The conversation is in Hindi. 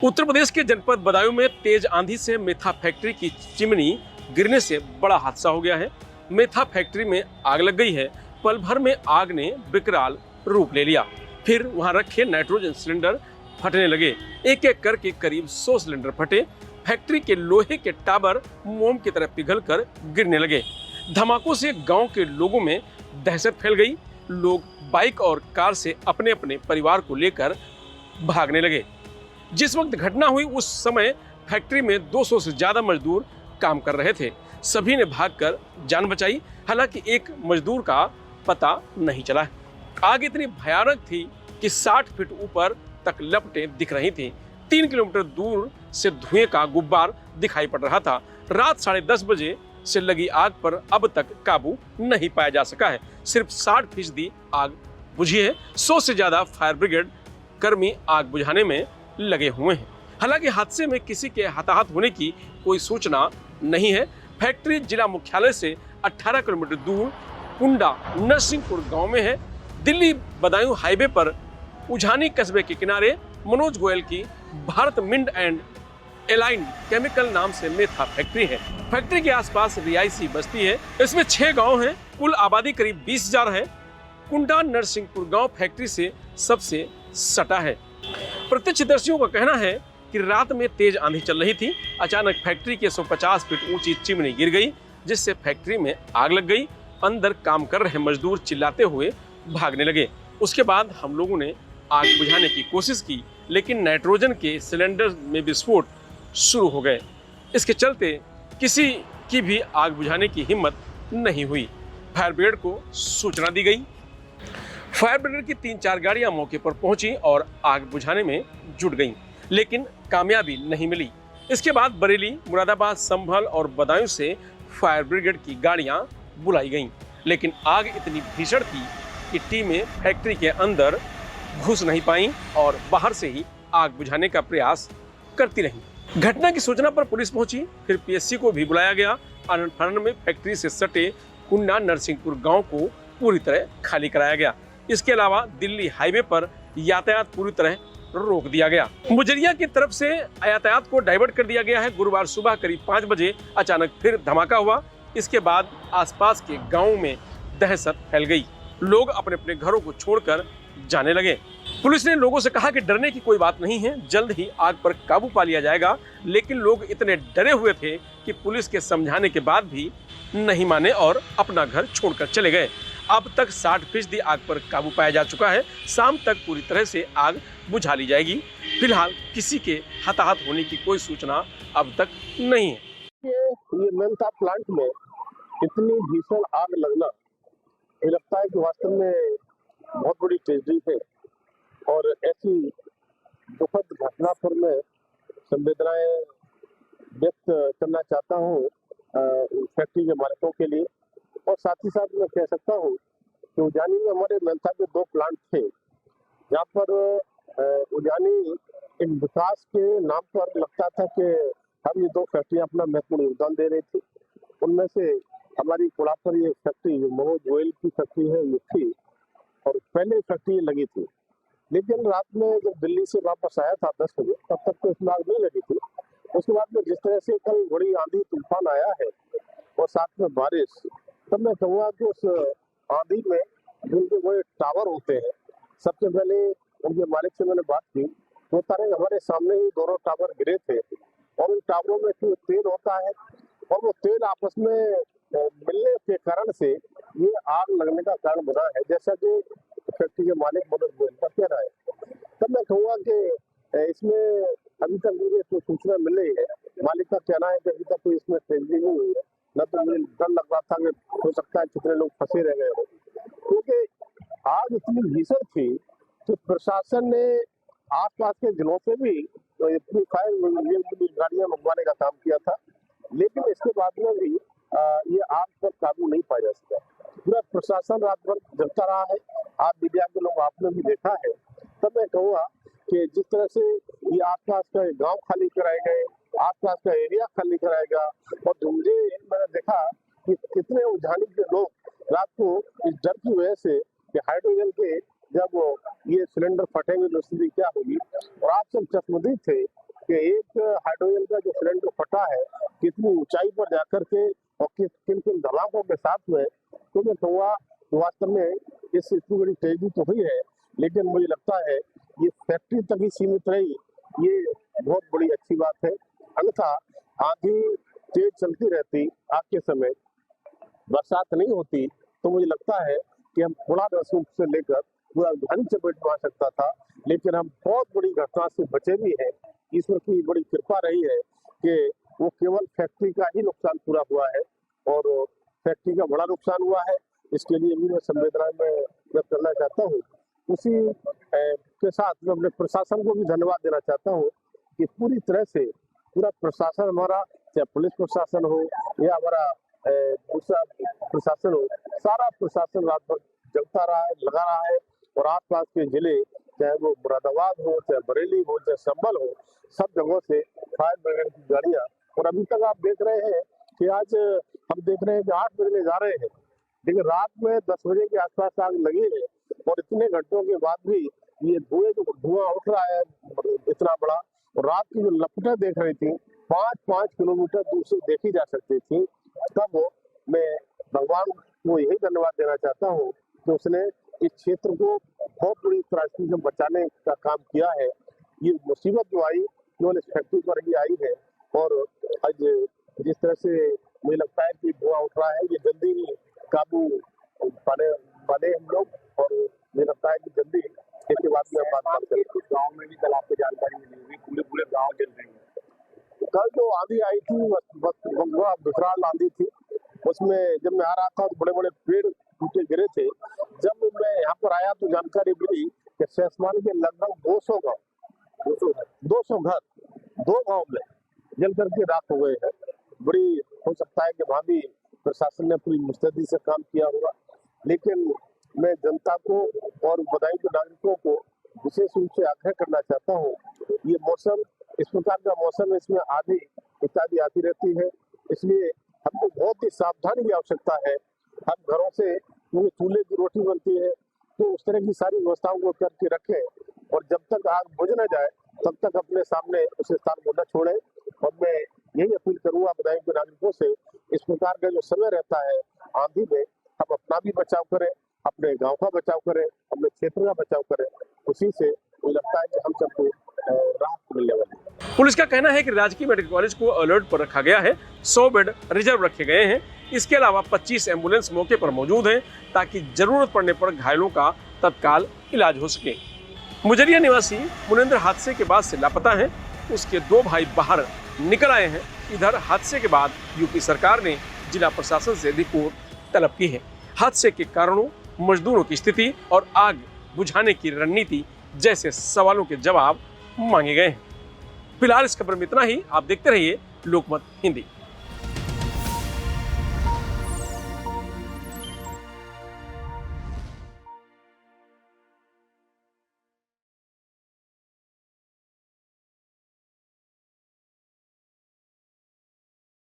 उत्तर प्रदेश के जनपद बदायूं में तेज आंधी से मेथा फैक्ट्री की चिमनी गिरने से बड़ा हादसा हो गया है। मेथा फैक्ट्री में आग लग गई है। पल भर में आग ने विकराल रूप ले लिया। फिर वहां रखे नाइट्रोजन सिलेंडर फटने लगे। एक एक करके करीब 100 सिलेंडर फटे। फैक्ट्री के लोहे के टावर मोम की तरह पिघलकर गिरने लगे। धमाकों से गांव के लोगों में दहशत फैल गई। लोग बाइक और कार से अपने अपने परिवार को लेकर भागने लगे। जिस वक्त घटना हुई उस समय फैक्ट्री में 200 से ज्यादा मजदूर काम कर रहे थे। सभी ने भागकर जान बचाई। हालांकि एक मजदूर का पता नहीं चला। आग इतनी भयानक थी कि 60 फीट ऊपर तक लपटें दिख रही थी। 3 किलोमीटर दूर से धुएं का गुब्बार दिखाई पड़ रहा था। रात 10:30 बजे से लगी आग पर अब तक काबू नहीं पाया जा सका है। सिर्फ 60% आग बुझी है। 100 से ज्यादा फायर ब्रिगेड कर्मी आग बुझाने में लगे हुए हैं। हालांकि हादसे में किसी के हताहत होने की कोई सूचना नहीं है। फैक्ट्री जिला मुख्यालय से 18 किलोमीटर दूर कुंडा नरसिंहपुर गांव में है। दिल्ली बदायूं हाईवे पर उझानी कस्बे के किनारे मनोज गोयल की भारत मिंड एंड एलाइंड केमिकल नाम से मेथा फैक्ट्री है। फैक्ट्री के आसपास रिहायशी बस्ती है। इसमें 6 गांव हैं। कुल आबादी करीब 20,000 है। कुंडा नरसिंहपुर गांव फैक्ट्री से सबसे सटा है। प्रत्यक्षदर्शियों का कहना है कि रात में तेज आंधी चल रही थी। अचानक फैक्ट्री के 150 फीट ऊंची चिमनी गिर गई, जिससे फैक्ट्री में आग लग गई। अंदर काम कर रहे मजदूर चिल्लाते हुए भागने लगे। उसके बाद हम लोगों ने आग बुझाने की कोशिश की, लेकिन नाइट्रोजन के सिलेंडर में विस्फोट शुरू हो गए। इसके चलते किसी की भी आग बुझाने की हिम्मत नहीं हुई। फायर ब्रिगेड को सूचना दी गई। फायर ब्रिगेड की 3-4 गाड़ियां मौके पर पहुंची और आग बुझाने में जुट गईं, लेकिन कामयाबी नहीं मिली। इसके बाद बरेली, मुरादाबाद, संभल और बदायूं से फायर ब्रिगेड की गाड़ियां बुलाई गईं, लेकिन आग इतनी भीषण थी कि टीमें फैक्ट्री के अंदर घुस नहीं पाईं और बाहर से ही आग बुझाने का प्रयास करती रहीं। घटना की सूचना पर पुलिस पहुंची। फिर पीएससी को भी बुलाया गया। आनंद फानंद में फैक्ट्री से सटे कुंडा नरसिंहपुर गांव को पूरी तरह खाली कराया गया। इसके अलावा दिल्ली हाईवे पर यातायात पूरी तरह रोक दिया गया। मुजरिया की तरफ से यातायात को डाइवर्ट कर दिया गया है। गुरुवार सुबह करीब 5 बजे अचानक फिर धमाका हुआ। इसके बाद आसपास के गांवों में दहशत फैल गई। लोग अपने अपने घरों को छोड़कर जाने लगे। पुलिस ने लोगों से कहा कि डरने की कोई बात नहीं है, जल्द ही आग पर काबू पा लिया जाएगा। लेकिन लोग इतने डरे हुए थे कि पुलिस के समझाने के बाद भी नहीं माने और अपना घर छोड़कर चले गए। अब तक 60% आग पर काबू पाया जा चुका है। शाम तक पूरी तरह से आग बुझा ली जाएगी। फिलहाल किसी के हताहत होने की कोई सूचना अब तक नहीं है। ये मेथा प्लांट में इतनी भीषण आग लगना, ये लगता है कि वास्तव में बहुत बड़ी ट्रेजेडी है। और ऐसी दुखद घटना पर मैं संवेदनाएं व्यक्त करना चाहता हूँ फैक्ट्री के मालिकों के लिए। और साथ ही साथ मैं कह सकता हूँ कि उजानी में हमारे मेथा के 2 प्लांट थे, जहाँ पर उजानी इन विकास के नाम पर लगता था कि हम ये 2 फैक्ट्रियाँ अपना महत्वपूर्ण योगदान दे रही थी। उनमें से हमारी कुड़ा पर ये फैक्ट्री मनोज गोयल की फैक्ट्री है, ये थी और पहले फैक्ट्री लगी थी। लेकिन रात में जब दिल्ली से वापस आया था 10 बजे, तब तक तो इसमें आग नहीं लगी थी। उसके बाद में जिस तरह से कल बड़ी आंधी तूफान आया है और साथ में बारिश, तब मैं कहूँगा कि उस आंधी में जिनके वो टावर होते हैं, सबसे पहले उनके मालिक से मैंने बात की। वो तारे हमारे सामने ही दोनों टावर गिरे थे और उन टावरों में तेल होता है और वो तेल आपस में मिलने के कारण से ये आग लगने का कारण बना है, जैसा कि फैक्ट्री के मालिक मनोज गोयल का कहना है। तब मैं कहूँगा कि इसमें अभी तक मुझे कोई सूचना मिल रही है। मालिक का कहना है कि अभी तक कोई इसमें ट्रेजेडी नहीं हुई है। न तो मुझे डर लग रहा था कि हो सकता है कितने लोग फंसे रह गए हो, क्योंकि आग इतनी भीषण थी कि प्रशासन ने आसपास के जिलों से भी फायर गाड़ियां मंगवाने का काम किया था, लेकिन इसके बाद में भी ये आग पर काबू नहीं पाया जा सका। पूरा प्रशासन रात भर जगता रहा है। आप मीडिया के लोग आपने भी देखा है। तब मैं कहूँगा कि जिस तरह से ये आसपास का गांव खाली कराए गए, आसपास का एरिया खाली कराया गया, और मुझे मैंने देखा कि कितने उजानी के लोग रात को इस डर की वजह से कि हाइड्रोजन के जब ये सिलेंडर फटेंगे तो स्थिति क्या होगी, और आप सब चश्मदीद थे कि एक हाइड्रोजन का जो सिलेंडर फटा है कितनी ऊंचाई पर जाकर के और किन किन धमाकों के साथ में तो मैं कहूँगा वास्तव में इस इतनी बड़ी ट्रेजेडी तो हुई है, लेकिन मुझे लगता है ये फैक्ट्री तक ही सीमित रही, ये बहुत बड़ी अच्छी बात है। अन्यथा आंधी तेज चलती रहती, आग के समय बरसात नहीं होती, तो मुझे लगता है कि हम थोड़ा रसूख से लेकर पूरा घनी चपेट में आ सकता था, लेकिन हम बहुत बड़ी घटना से बचे भी हैं। ईश्वर की बड़ी कृपा रही है कि वो केवल फैक्ट्री का ही नुकसान पूरा हुआ है और फैक्ट्री का बड़ा नुकसान हुआ है, इसके लिए भी मैं संवेदना में व्यक्त करना चाहता हूँ। उसी के साथ मैं अपने प्रशासन को भी धन्यवाद देना चाहता हूँ कि पूरी तरह से पूरा प्रशासन हमारा, चाहे पुलिस प्रशासन हो या हमारा दूसरा प्रशासन हो, सारा प्रशासन रात भर जगता रहा है, लगा रहा है और आसपास के जिले, चाहे वो मुरादाबाद हो, चाहे बरेली हो, चाहे संभल हो, सब जगहों से फायर ब्रिगेड की गाड़ियां, और अभी तक आप देख रहे हैं कि आज हम देख रहे हैं कि 8 बजने जा रहे हैं, लेकिन रात में 10 बजे के आसपास आग लगी है और इतने घंटों के बाद भी ये धुआं उठ रहा है इतना बड़ा। और रात की जो लपटें देख रही थी 5-5 किलोमीटर दूर से देखी जा सकती थी। तब मैं भगवान को यही धन्यवाद देना चाहता हूँ कि उसने इस क्षेत्र को बहुत बड़ी त्रासदी से बचाने का काम किया है। ये मुसीबत जो आई केवल इस फैक्ट्री पर ही आई है और आज जिस तरह से मुझे लगता है कि धुआं उठ रहा है, ये जल्दी ही काबू पाने हम लोग, और मुझे लगता है कि जल्दी इसके बाद में बात करेंगे। गाँव में भी कल आपको जानकारी मिली होगी, पूरे गाँव जल रहे हैं। कल जो आंधी आई थी वह विकराल आंधी थी, उसमें जब मैं आ रहा था तो बड़े बड़े पेड़ टूटे गिरे थे। जब मैं यहाँ पर आया तो जानकारी मिली कि सहसमान के लगभग 200 घर 2 गाँव में जल करके राख हो गए हैं। बड़ी हो सकता है कि वहाँ भी प्रशासन ने पूरी मुस्तैदी से काम किया होगा, लेकिन मैं जनता को और बदायूं के नागरिकों को विशेष रूप से आग्रह करना चाहता हूँ, ये मौसम, इस प्रकार का मौसम, इसमें आंधी इत्यादि आती रहती है, इसलिए हमको बहुत ही सावधानी की आवश्यकता है। हम घरों से चूल्हे की रोटी बनती है तो उस तरह की सारी व्यवस्थाओं को करके रखें और जब तक आग बुझ न जाए तब तक अपने सामने उस स्थान को न छोड़ें। और मैं यही अपील करूंगा बदायूं के नागरिकों से, इस प्रकार का जो समय रहता है आंधी में, हम अपना भी बचाव करें, अपने गांव का बचाव करें, अपने क्षेत्र का बचाव करें, उसी से मुझे लगता है कि हम सबको राहत मिलने वाली है। पुलिस का कहना है कि राजकीय मेडिकल कॉलेज को अलर्ट पर रखा गया है, 100 बेड रिजर्व रखे गए हैं। इसके अलावा 25 एम्बुलेंस मौके पर मौजूद हैं ताकि जरूरत पड़ने पर घायलों का तत्काल इलाज हो सके। मुजरिया निवासी मुनेंद्र हादसे के बाद से लापता हैं। उसके 2 भाई बाहर निकल आए हैं। इधर हादसे के बाद यूपी सरकार ने जिला प्रशासन से रिपोर्ट तलब की है। हादसे के कारणों, मजदूरों की स्थिति और आग बुझाने की रणनीति जैसे सवालों के जवाब मांगे गए हैं। फिलहाल इस खबर में इतना ही। आप देखते रहिए लोकमत हिंदी।